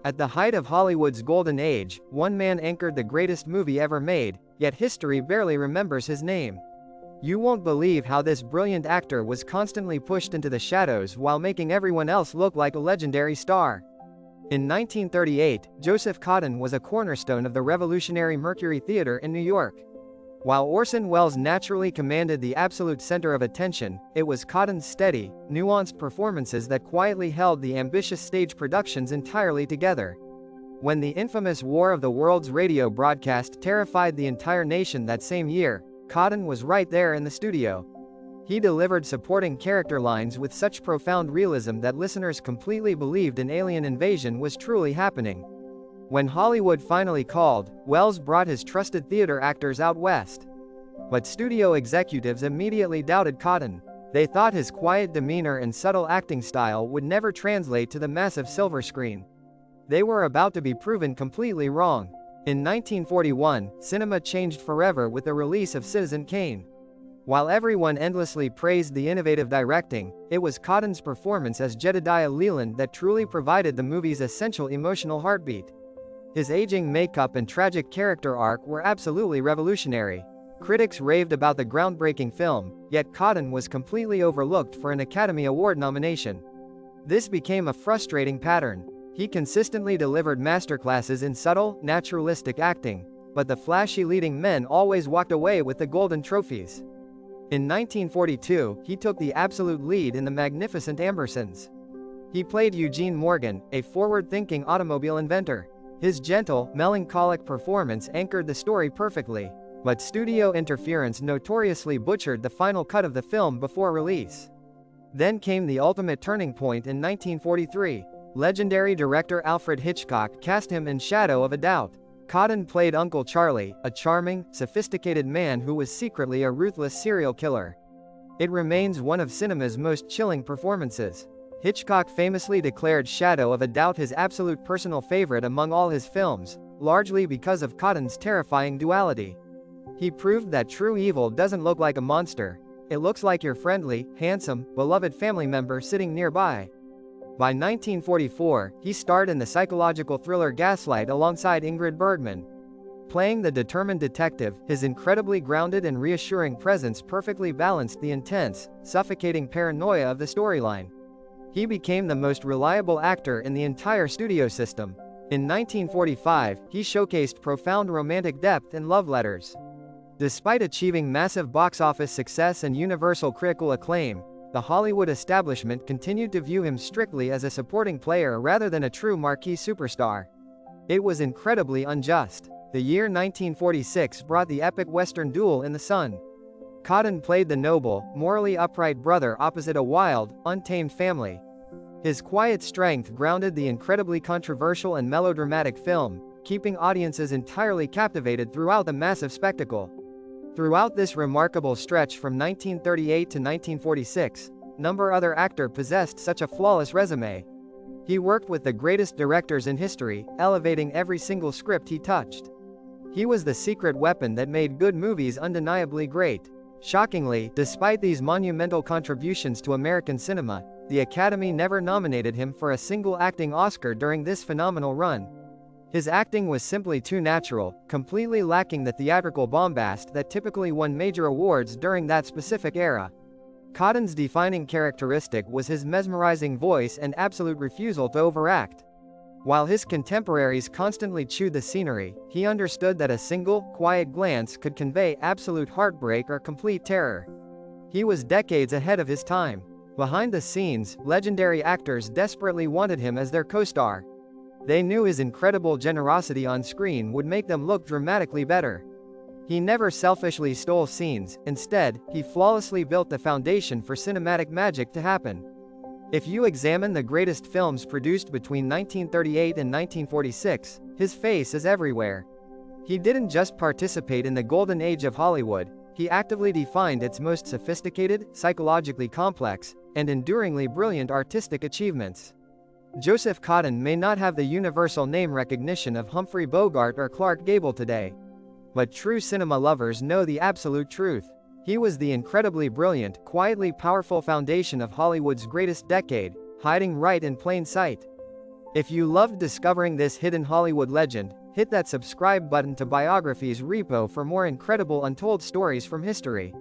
At the height of Hollywood's golden age, one man anchored the greatest movie ever made, yet history barely remembers his name. You won't believe how this brilliant actor was constantly pushed into the shadows while making everyone else look like a legendary star. In 1938, Joseph Cotten was a cornerstone of the revolutionary Mercury Theater in New York. While Orson Welles naturally commanded the absolute center of attention, it was Cotten's steady, nuanced performances that quietly held the ambitious stage productions entirely together. When the infamous War of the Worlds radio broadcast terrified the entire nation that same year, Cotten was right there in the studio. He delivered supporting character lines with such profound realism that listeners completely believed an alien invasion was truly happening. When Hollywood finally called, Welles brought his trusted theater actors out west. But studio executives immediately doubted Cotten. They thought his quiet demeanor and subtle acting style would never translate to the massive silver screen. They were about to be proven completely wrong. In 1941, cinema changed forever with the release of Citizen Kane. While everyone endlessly praised the innovative directing, it was Cotten's performance as Jedediah Leland that truly provided the movie's essential emotional heartbeat. His aging makeup and tragic character arc were absolutely revolutionary. Critics raved about the groundbreaking film, yet Cotten was completely overlooked for an Academy Award nomination. This became a frustrating pattern. He consistently delivered masterclasses in subtle, naturalistic acting, but the flashy leading men always walked away with the golden trophies. In 1942, he took the absolute lead in The Magnificent Ambersons. He played Eugene Morgan, a forward-thinking automobile inventor. His gentle, melancholic performance anchored the story perfectly, but studio interference notoriously butchered the final cut of the film before release. Then came the ultimate turning point in 1943. Legendary director Alfred Hitchcock cast him in Shadow of a Doubt. Cotten played Uncle Charlie, a charming, sophisticated man who was secretly a ruthless serial killer. It remains one of cinema's most chilling performances. Hitchcock famously declared Shadow of a Doubt his absolute personal favorite among all his films, largely because of Cotten's terrifying duality. He proved that true evil doesn't look like a monster. It looks like your friendly, handsome, beloved family member sitting nearby. By 1944, he starred in the psychological thriller Gaslight alongside Ingrid Bergman. Playing the determined detective, his incredibly grounded and reassuring presence perfectly balanced the intense, suffocating paranoia of the storyline. He became the most reliable actor in the entire studio system. In 1945, he showcased profound romantic depth in Love Letters. Despite achieving massive box office success and universal critical acclaim, the Hollywood establishment continued to view him strictly as a supporting player rather than a true marquee superstar. It was incredibly unjust. The year 1946 brought the epic Western duel in the sun. Cotten played the noble, morally upright brother opposite a wild, untamed family. His quiet strength grounded the incredibly controversial and melodramatic film, keeping audiences entirely captivated throughout the massive spectacle. Throughout this remarkable stretch from 1938 to 1946, no other actor possessed such a flawless resume. He worked with the greatest directors in history, elevating every single script he touched. He was the secret weapon that made good movies undeniably great. Shockingly, despite these monumental contributions to American cinema, the Academy never nominated him for a single acting Oscar during this phenomenal run. His acting was simply too natural, completely lacking the theatrical bombast that typically won major awards during that specific era. Cotten's defining characteristic was his mesmerizing voice and absolute refusal to overact. While his contemporaries constantly chewed the scenery, he understood that a single, quiet glance could convey absolute heartbreak or complete terror. He was decades ahead of his time. Behind the scenes, legendary actors desperately wanted him as their co-star. They knew his incredible generosity on screen would make them look dramatically better. He never selfishly stole scenes, instead, he flawlessly built the foundation for cinematic magic to happen. If you examine the greatest films produced between 1938 and 1946, his face is everywhere. He didn't just participate in the golden age of Hollywood, he actively defined its most sophisticated, psychologically complex, and enduringly brilliant artistic achievements. Joseph Cotten may not have the universal name recognition of Humphrey Bogart or Clark Gable today. But true cinema lovers know the absolute truth. He was the incredibly brilliant, quietly powerful foundation of Hollywood's greatest decade, hiding right in plain sight. If you loved discovering this hidden Hollywood legend, hit that subscribe button to Biographies Repo for more incredible untold stories from history.